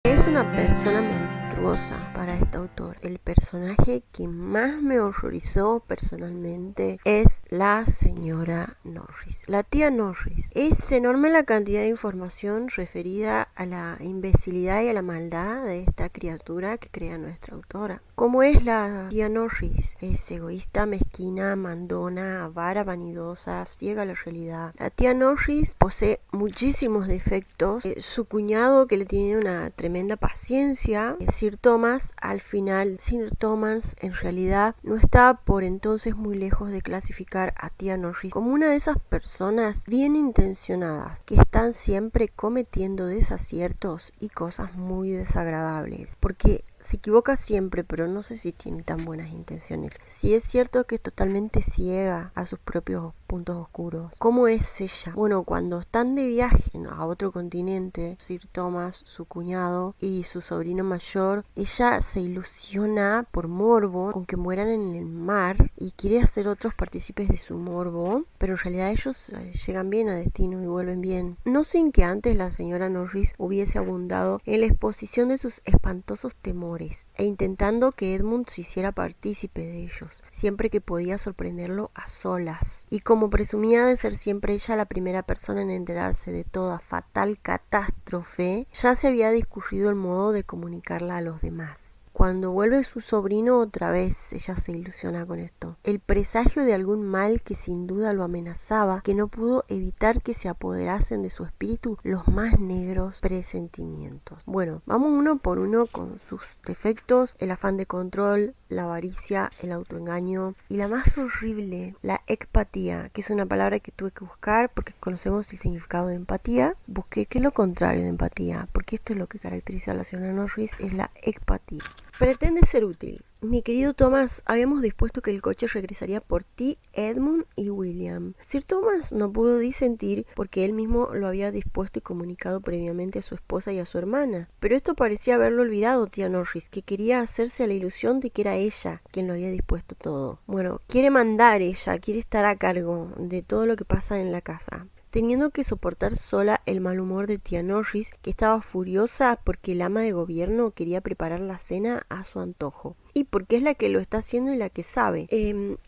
Es una persona monstruosa para este autor. El personaje que más me horrorizó personalmente es la señora Norris, la tía Norris. Es enorme la cantidad de información referida a la imbecilidad y a la maldad de esta criatura que crea nuestra autora. ¿Cómo es la tía Norris? Es egoísta, mezquina, mandona, avara, vanidosa, ciega a la realidad. La tía Norris posee muchísimos defectos. Su cuñado, que le tiene una tremenda paciencia, Sir Thomas, al final Sir Thomas en realidad no está por entonces muy lejos de clasificar a tía Norris como una de esas personas bien intencionadas que están siempre cometiendo desaciertos y cosas muy desagradables, porque se equivoca siempre, pero no sé si tiene tan buenas intenciones. Sí es cierto que es totalmente ciega a sus propios puntos oscuros. ¿Cómo es ella? Bueno, cuando están de viaje a otro continente, Sir Thomas, su cuñado y su sobrino mayor, ella se ilusiona por morbo con que mueran en el mar y quiere hacer otros partícipes de su morbo, pero en realidad ellos llegan bien a destino y vuelven bien. No sin que antes la señora Norris hubiese abundado en la exposición de sus espantosos temores e intentando que Edmund se hiciera partícipe de ellos, siempre que podía sorprenderlo a solas. Y como presumía de ser siempre ella la primera persona en enterarse de toda fatal catástrofe, ya se había discurrido el modo de comunicarla a los demás. Cuando vuelve su sobrino otra vez, ella se ilusiona con esto. El presagio de algún mal que sin duda lo amenazaba, que no pudo evitar que se apoderasen de su espíritu los más negros presentimientos. Bueno, vamos uno por uno con sus defectos: el afán de control, la avaricia, el autoengaño y la más horrible, la ecpatía, que es una palabra que tuve que buscar porque conocemos el significado de empatía. Busqué qué es lo contrario de empatía, porque esto es lo que caracteriza a la señora Norris, es la ecpatía. Pretende ser útil. Mi querido Thomas, habíamos dispuesto que el coche regresaría por ti, Edmund y William. Sir Thomas no pudo disentir porque él mismo lo había dispuesto y comunicado previamente a su esposa y a su hermana. Pero esto parecía haberlo olvidado tía Norris, que quería hacerse a la ilusión de que era ella quien lo había dispuesto todo. Bueno, quiere mandar ella, quiere estar a cargo de todo lo que pasa en la casa, teniendo que soportar sola el mal humor de tía Norris, que estaba furiosa porque el ama de gobierno quería preparar la cena a su antojo. Y porque es la que lo está haciendo y la que sabe.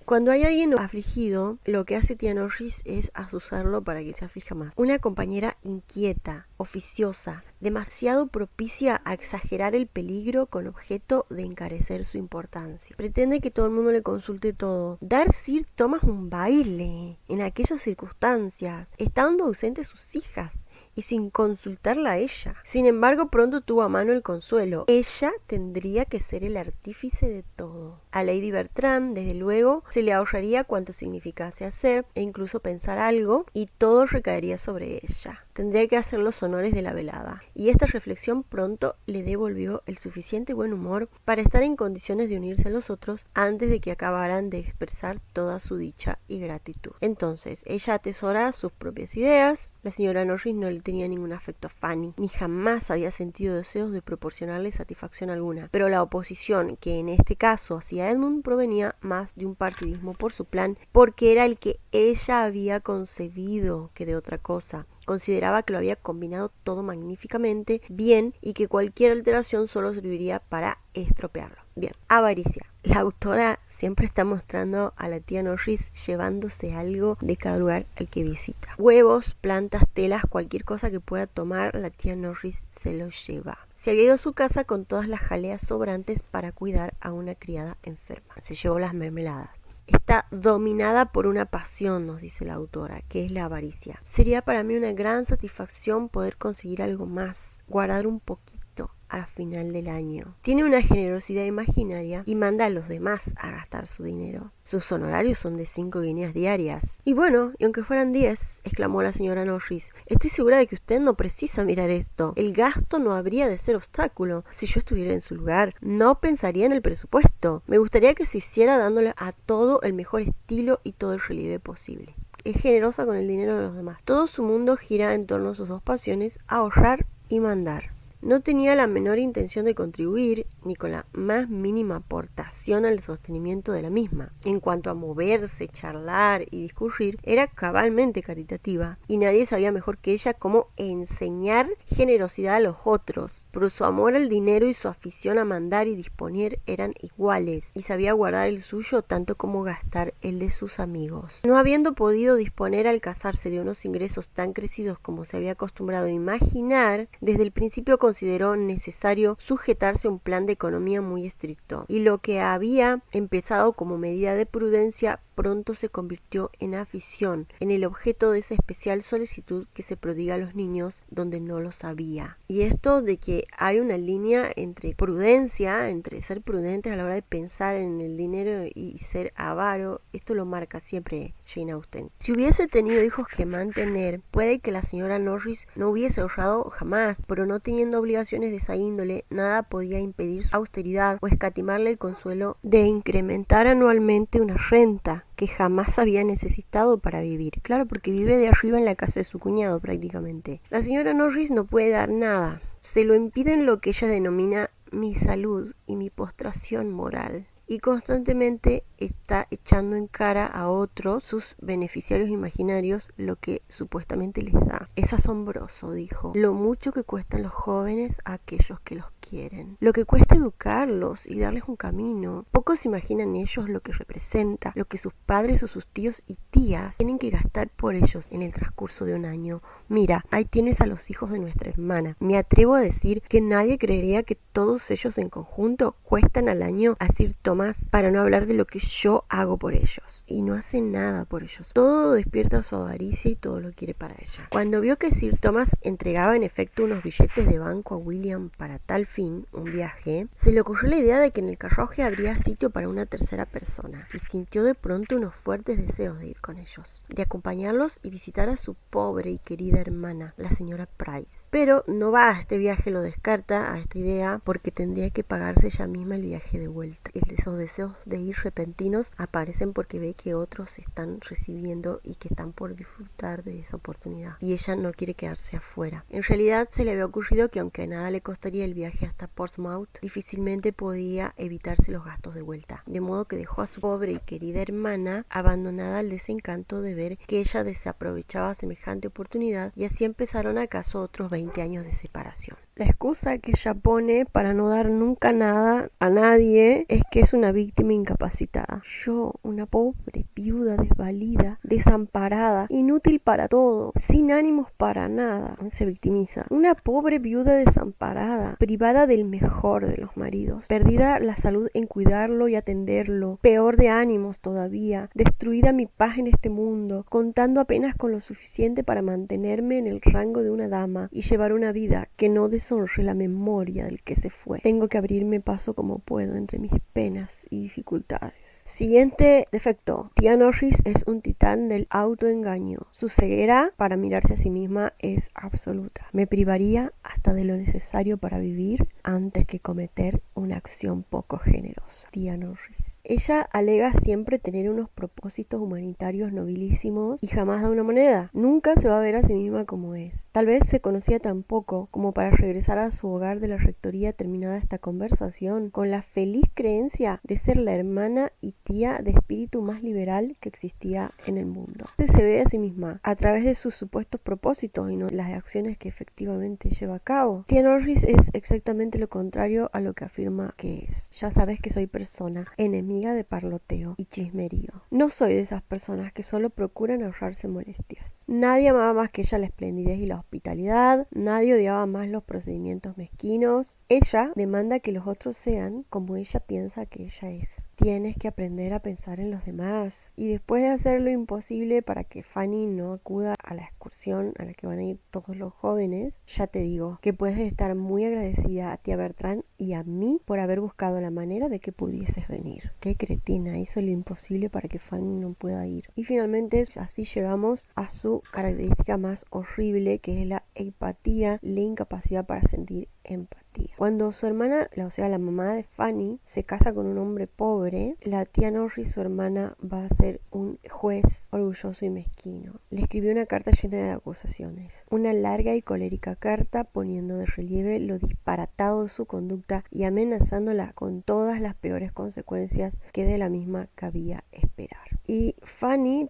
Cuando hay alguien afligido, lo que hace tía Norris es azuzarlo para que se aflija más. Una compañera inquieta, oficiosa, demasiado propicia a exagerar el peligro con objeto de encarecer su importancia. Pretende que todo el mundo le consulte todo. Dar Sir Thomas un baile en aquellas circunstancias, estando ausentes sus hijas y sin consultarla a ella. Sin embargo, pronto tuvo a mano el consuelo. Ella tendría que ser el artífice de todo. A Lady Bertram, desde luego, se le ahorraría cuanto significase hacer e incluso pensar algo, y todo recaería sobre ella. Tendría que hacer los honores de la velada, y esta reflexión pronto le devolvió el suficiente buen humor para estar en condiciones de unirse a los otros antes de que acabaran de expresar toda su dicha y gratitud. Entonces, ella atesora sus propias ideas. La señora Norris no le tenía ningún afecto a Fanny, ni jamás había sentido deseos de proporcionarle satisfacción alguna, pero la oposición que en este caso hacía Edmund provenía más de un partidismo por su plan, porque era el que ella había concebido que de otra cosa. Consideraba que lo había combinado todo magníficamente bien y que cualquier alteración solo serviría para estropearlo. Bien, avaricia. La autora siempre está mostrando a la tía Norris llevándose algo de cada lugar al que visita. Huevos, plantas, telas, cualquier cosa que pueda tomar, la tía Norris se lo lleva. Se había ido a su casa con todas las jaleas sobrantes para cuidar a una criada enferma. Se llevó las mermeladas. Está dominada por una pasión, nos dice la autora, que es la avaricia. Sería para mí una gran satisfacción poder conseguir algo más, guardar un poquito al final del año. Tiene una generosidad imaginaria y manda a los demás a gastar su dinero. Sus honorarios son de 5 guineas diarias. Y bueno, y aunque fueran 10, exclamó la señora Norris, estoy segura de que usted no precisa mirar esto. El gasto no habría de ser obstáculo. Si yo estuviera en su lugar, no pensaría en el presupuesto. Me gustaría que se hiciera dándole a todo el mejor estilo y todo el relieve posible. Es generosa con el dinero de los demás. Todo su mundo gira en torno a sus dos pasiones, ahorrar y mandar. No tenía la menor intención de contribuir, ni con la más mínima aportación al sostenimiento de la misma. En cuanto a moverse, charlar y discurrir, era cabalmente caritativa, y nadie sabía mejor que ella cómo enseñar generosidad a los otros. Pero su amor al dinero y su afición a mandar y disponer eran iguales, y sabía guardar el suyo tanto como gastar el de sus amigos. No habiendo podido disponer al casarse de unos ingresos tan crecidos como se había acostumbrado a imaginar, desde el principio consideró necesario sujetarse a un plan de economía muy estricto, y lo que había empezado como medida de prudencia pronto se convirtió en afición, en el objeto de esa especial solicitud que se prodiga a los niños donde no lo sabía. Y esto de que hay una línea entre prudencia, entre ser prudentes a la hora de pensar en el dinero y ser avaro, esto lo marca siempre Jane Austen. Si hubiese tenido hijos que mantener, puede que la señora Norris no hubiese ahorrado jamás, pero no teniendo obligaciones de esa índole, nada podía impedir su austeridad o escatimarle el consuelo de incrementar anualmente una renta que jamás había necesitado para vivir. Claro, porque vive de arriba en la casa de su cuñado prácticamente. La señora Norris no puede dar nada. Se lo impiden lo que ella denomina mi salud y mi postración moral. Y constantemente está echando en cara a otros, sus beneficiarios imaginarios, lo que supuestamente les da. Es asombroso, dijo, lo mucho que cuestan los jóvenes a aquellos que los quieren. Lo que cuesta educarlos y darles un camino. Pocos imaginan ellos lo que representa, lo que sus padres o sus tíos y tías tienen que gastar por ellos en el transcurso de un año. Mira, ahí tienes a los hijos de nuestra hermana. Me atrevo a decir que nadie creería que todos ellos en conjunto cuestan al año a Sir Thomas, para no hablar de lo que yo hago por ellos. Y no hace nada por ellos. Todo despierta su avaricia y todo lo quiere para ella. Cuando vio que Sir Thomas entregaba en efecto unos billetes de banco a William para tal fin, un viaje, se le ocurrió la idea de que en el carruaje habría sitio para una tercera persona, y sintió de pronto unos fuertes deseos de ir con ellos, de acompañarlos y visitar a su pobre y querida hermana, la señora Price. Pero no va a este viaje, lo descarta a esta idea, porque tendría que pagarse ella misma el viaje de vuelta. Esos deseos de ir repentinos aparecen porque ve que otros están recibiendo y que están por disfrutar de esa oportunidad, y ella no quiere quedarse afuera. En realidad se le había ocurrido que aunque nada le costaría el viaje hasta Portsmouth, difícilmente podía evitarse los gastos de vuelta, de modo que dejó a su pobre y querida hermana abandonada al desencanto de ver que ella desaprovechaba semejante oportunidad, y así empezaron acaso otros 20 años de separación. La excusa que ella pone para no dar nunca nada a nadie es que es una víctima incapacitada. Yo, una pobre viuda desvalida, desamparada, inútil para todo, sin ánimos para nada, se victimiza. Una pobre viuda desamparada, privada del mejor de los maridos, perdida la salud en cuidarlo y atenderlo, peor de ánimos todavía, destruida mi paz en este mundo, contando apenas con lo suficiente para mantenerme en el rango de una dama y llevar una vida que no deshonre la memoria del que se fue. Tengo que abrirme paso como puedo entre mis penas y dificultades. Siguiente defecto. Tía Norris es un titán del autoengaño. Su ceguera para mirarse a sí misma es absoluta. Me privaría hasta de lo necesario para vivir antes que cometer una acción poco generosa. Tía Norris. Ella alega siempre tener unos propósitos humanitarios nobilísimos y jamás da una moneda. Nunca se va a ver a sí misma como es. Tal vez se conocía tan poco como para regresar a su hogar de la rectoría terminada esta conversación con la feliz creencia de ser la hermana y tía de espíritu más liberal que existía en el mundo. Entonces se ve a sí misma a través de sus supuestos propósitos y no las acciones que efectivamente lleva a cabo. Tía Norris es exactamente lo contrario a lo que afirma que es. Ya sabes que soy persona enemiga de parloteo y chismerío. No soy de esas personas que solo procuran ahorrarse molestias. Nadie amaba más que ella la esplendidez y la hospitalidad, nadie odiaba más los procedimientos mezquinos. Ella demanda que los otros sean como ella piensa que ella es. Tienes que aprender a pensar en los demás. Y después de hacer lo imposible para que Fanny no acuda a la excursión a la que van a ir todos los jóvenes, ya te digo que puedes estar muy agradecida a tía Bertrand y a mí por haber buscado la manera de que pudieses venir. Qué cretina, hizo lo imposible para que Fanny no pueda ir. Y finalmente así llegamos a su característica más horrible, que es la empatía, la incapacidad para sentir empatía. Cuando su hermana, o sea la mamá de Fanny, se casa con un hombre pobre, la tía Norris, su hermana, va a ser un juez orgulloso y mezquino. Le escribió una carta llena llena de acusaciones. Una larga y colérica carta poniendo de relieve lo disparatado de su conducta y amenazándola con todas las peores consecuencias que de la misma cabía esperar. Y Fanny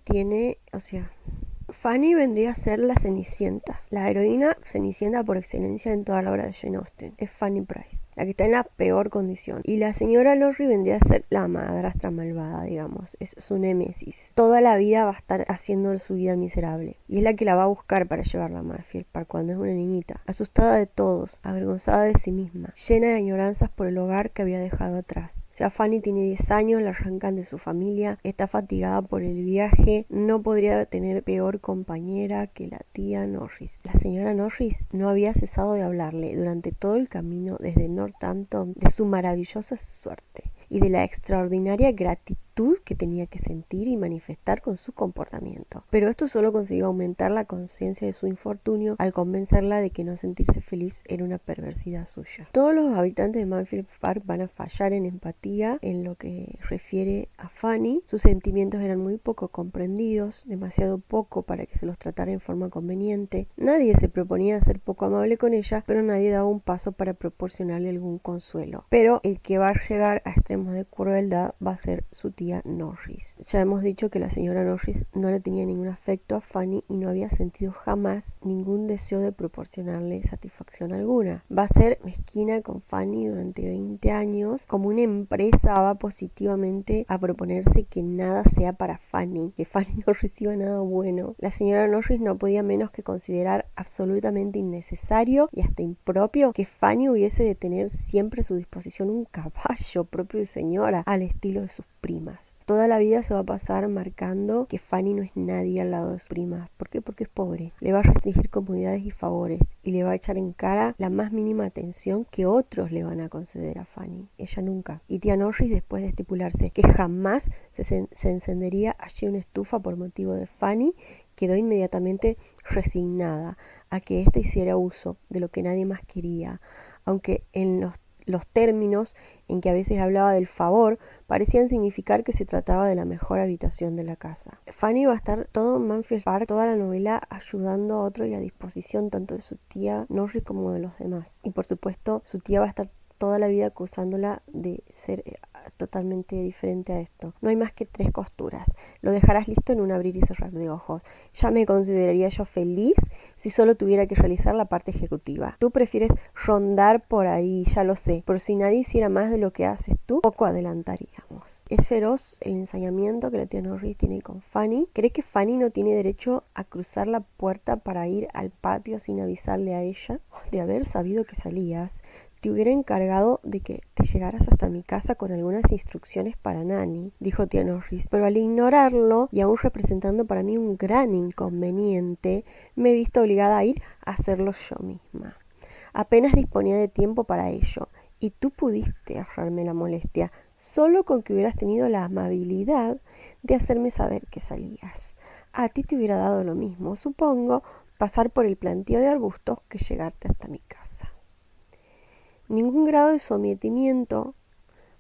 Fanny vendría a ser la Cenicienta, la heroína Cenicienta por excelencia en toda la obra de Jane Austen. Es Fanny Price, la que está en la peor condición. Y la señora Norris vendría a ser la madrastra malvada, digamos. Es su némesis. Toda la vida va a estar haciendo su vida miserable. Y es la que la va a buscar para llevarla a Mayfield Park cuando es una niñita. Asustada de todos, avergonzada de sí misma, llena de añoranzas por el hogar que había dejado atrás. O sea, Fanny tiene 10 años, la arrancan de su familia, está fatigada por el viaje, no podría tener peor compañera que la tía Norris. La señora Norris no había cesado de hablarle durante todo el camino desde Northampton de su maravillosa suerte y de la extraordinaria gratitud que tenía que sentir y manifestar con su comportamiento. Pero esto solo consiguió aumentar la conciencia de su infortunio al convencerla de que no sentirse feliz era una perversidad suya. Todos los habitantes de Mayfield Park van a fallar en empatía en lo que refiere a Fanny. Sus sentimientos eran muy poco comprendidos, demasiado poco para que se los tratara en forma conveniente. Nadie se proponía ser poco amable con ella, pero nadie daba un paso para proporcionarle algún consuelo. Pero el que va a llegar a extremos de crueldad va a ser su tía Norris. Ya hemos dicho que la señora Norris no le tenía ningún afecto a Fanny y no había sentido jamás ningún deseo de proporcionarle satisfacción alguna. Va a ser mezquina con Fanny durante 20 años. Como una empresa va positivamente a proponerse que nada sea para Fanny, que Fanny no reciba nada bueno. La señora Norris no podía menos que considerar absolutamente innecesario y hasta impropio que Fanny hubiese de tener siempre a su disposición un caballo propio de señora al estilo de sus primas. Toda la vida se va a pasar marcando que Fanny no es nadie al lado de sus primas. ¿Por qué? Porque es pobre. Le va a restringir comodidades y favores y le va a echar en cara la más mínima atención que otros le van a conceder a Fanny. Ella nunca. Y tía Norris, después de estipularse que jamás se encendería allí una estufa por motivo de Fanny, quedó inmediatamente resignada a que ésta hiciera uso de lo que nadie más quería, aunque en los términos en que a veces hablaba del favor parecían significar que se trataba de la mejor habitación de la casa. Fanny va a estar todo en Mayfield Park, toda la novela, ayudando a otro y a disposición tanto de su tía Norris como de los demás. Y por supuesto su tía va a estar toda la vida acusándola de ser totalmente diferente a esto. No hay más que 3 costuras. Lo dejarás listo en un abrir y cerrar de ojos. Ya me consideraría yo feliz si solo tuviera que realizar la parte ejecutiva. Tú prefieres rondar por ahí, ya lo sé, pero si nadie hiciera más de lo que haces tú, poco adelantaríamos. Es feroz el ensañamiento que la tía Norris tiene con Fanny. Cree que Fanny no tiene derecho a cruzar la puerta para ir al patio sin avisarle a ella. De haber sabido que salías, te hubiera encargado de que te llegaras hasta mi casa con algunas instrucciones para Nanny, dijo tía Norris, pero al ignorarlo y aún representando para mí un gran inconveniente, me he visto obligada a ir a hacerlo yo misma. Apenas disponía de tiempo para ello, y tú pudiste ahorrarme la molestia, solo con que hubieras tenido la amabilidad de hacerme saber que salías. A ti te hubiera dado lo mismo, supongo, pasar por el plantío de arbustos que llegarte hasta mi casa. Ningún grado de sometimiento,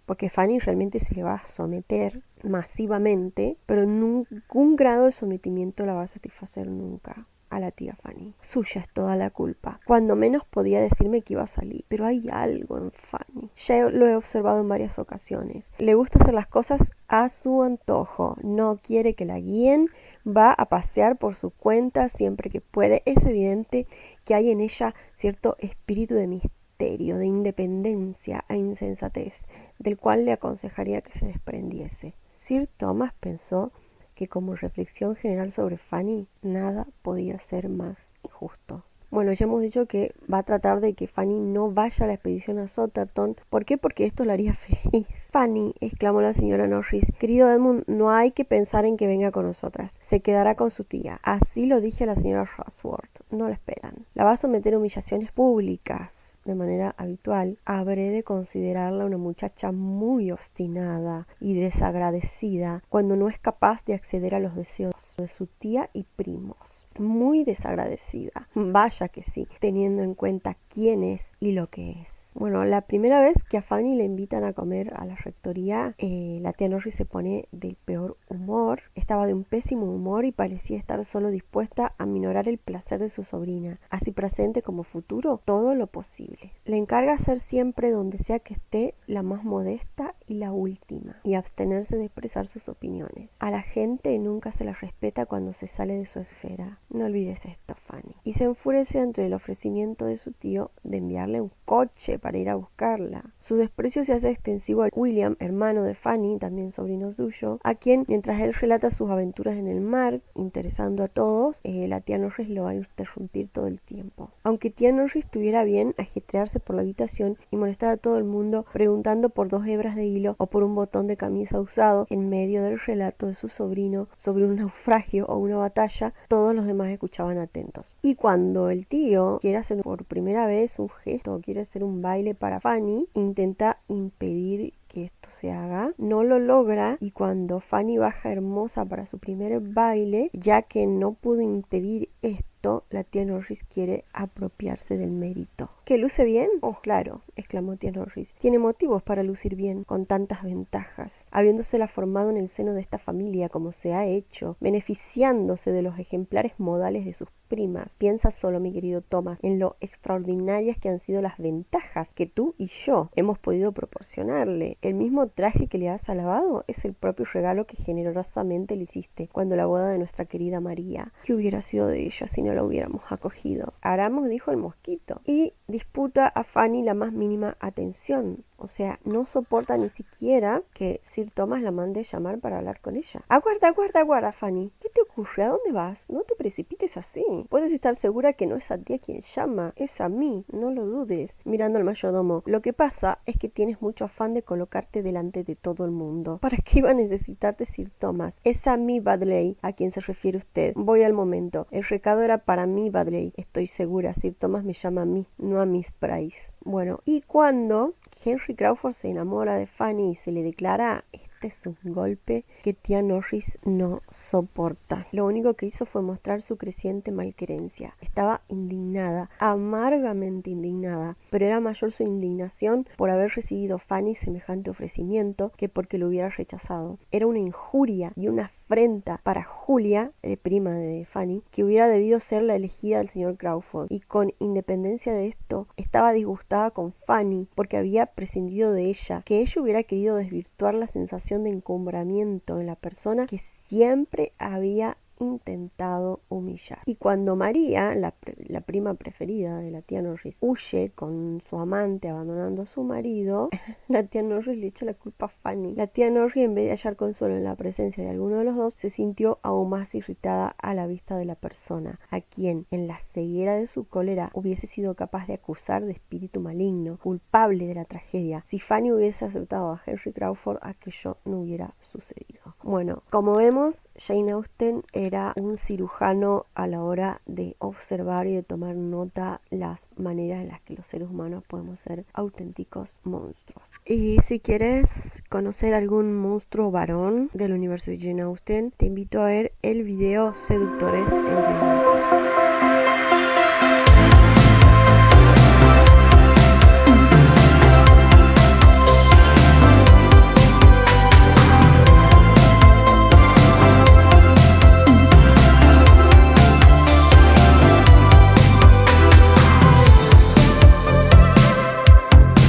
porque Fanny realmente se le va a someter masivamente, pero ningún grado de sometimiento la va a satisfacer nunca a la tía Fanny. Suya es toda la culpa. Cuando menos podía decirme que iba a salir, pero hay algo en Fanny. Ya lo he observado en varias ocasiones. Le gusta hacer las cosas a su antojo, no quiere que la guíen, va a pasear por su cuenta siempre que puede. Es evidente que hay en ella cierto espíritu de misterio, de independencia e insensatez, del cual le aconsejaría que se desprendiese. Sir Thomas pensó que como reflexión general sobre Fanny, nada podía ser más injusto. Bueno, ya hemos dicho que va a tratar de que Fanny no vaya a la expedición a Sotterton. ¿Por qué? Porque esto la haría feliz. Fanny, exclamó la señora Norris, querido Edmund, no hay que pensar en que venga con nosotras. Se quedará con su tía. Así lo dije a la señora Rushworth. No la esperan. La va a someter a humillaciones públicas. De manera habitual, habré de considerarla una muchacha muy obstinada y desagradecida cuando no es capaz de acceder a los deseos de su tía y primos. Muy desagradecida. Vaya Vaya que sí, teniendo en cuenta quién es y lo que es. Bueno, la primera vez que a Fanny le invitan a comer a la rectoría, la tía Norris se pone del peor humor. Estaba de un pésimo humor y parecía estar solo dispuesta a minorar el placer de su sobrina, así presente como futuro, todo lo posible. Le encarga ser siempre, donde sea que esté, la más modesta y la última, y abstenerse de expresar sus opiniones. A la gente nunca se la respeta cuando se sale de su esfera. No olvides esto, Fanny. Y se enfurece ante el ofrecimiento de su tío de enviarle un coche para ir a buscarla. Su desprecio se hace extensivo a William, hermano de Fanny, también sobrino suyo, a quien, mientras él relata sus aventuras en el mar, interesando a todos, la tía Norris lo va a interrumpir todo el tiempo. Aunque tía Norris tuviera bien ajetrearse por la habitación y molestar a todo el mundo preguntando por 2 hebras de hilo o por un botón de camisa usado en medio del relato de su sobrino sobre un naufragio o una batalla, todos los demás escuchaban atentos. Y cuando el tío quiere hacer por primera vez un gesto o quiere hacer un baile para Fanny, intenta impedir que esto se haga, no lo logra, y cuando Fanny baja hermosa para su primer baile, ya que no pudo impedir esto, la tía Norris quiere apropiarse del mérito. ¿Que luce bien? Oh, claro, exclamó tía Norris. Tiene motivos para lucir bien, con tantas ventajas, habiéndosela formado en el seno de esta familia como se ha hecho, beneficiándose de los ejemplares modales de sus primas. Piensa solo, mi querido Thomas, en lo extraordinarias que han sido las ventajas que tú y yo hemos podido proporcionarle. El mismo traje que le has alabado es el propio regalo que generosamente le hiciste cuando la boda de nuestra querida María. ¿Qué hubiera sido de ella si no la hubiéramos acogido? Aramos, dijo el mosquito, y disputa a Fanny la más mínima atención. O sea, no soporta ni siquiera que Sir Thomas la mande llamar para hablar con ella. Aguarda, aguarda, aguarda, Fanny. ¿Qué te ocurre? ¿A dónde vas? No te precipites así. Puedes estar segura que no es a ti a quien llama, es a mí, no lo dudes. Mirando al mayordomo, lo que pasa es que tienes mucho afán de colocarte delante de todo el mundo. ¿Para qué iba a necesitarte Sir Thomas? Es a mí, Badley, a quien se refiere usted. Voy al momento. El recado era para mí, Badley. Estoy segura, Sir Thomas me llama a mí, no a Miss Price. Bueno, y cuando Henry Crawford se enamora de Fanny y se le declara, este es un golpe que tía Norris no soporta. Lo único que hizo fue mostrar su creciente malquerencia. Estaba indignada, amargamente indignada, pero era mayor su indignación por haber recibido Fanny semejante ofrecimiento que porque lo hubiera rechazado. Era una injuria y una afrenta para Julia, prima de Fanny, que hubiera debido ser la elegida del señor Crawford, y con independencia de esto, estaba disgustada con Fanny porque había prescindido de ella, que ella hubiera querido desvirtuar la sensación de encumbramiento en la persona que siempre había intentado humillar. Y cuando María, la prima preferida de la tía Norris, huye con su amante abandonando a su marido, la tía Norris le echa la culpa a Fanny. La tía Norris, en vez de hallar consuelo en la presencia de alguno de los dos, se sintió aún más irritada a la vista de la persona a quien, en la ceguera de su cólera, hubiese sido capaz de acusar de espíritu maligno, culpable de la tragedia. Si Fanny hubiese aceptado a Henry Crawford, aquello no hubiera sucedido. Bueno, como vemos, Jane Austen era un cirujano a la hora de observar y de tomar nota las maneras en las que los seres humanos podemos ser auténticos monstruos. Y si quieres conocer algún monstruo varón del universo de Jane Austen, te invito a ver el video Seductores en YouTube.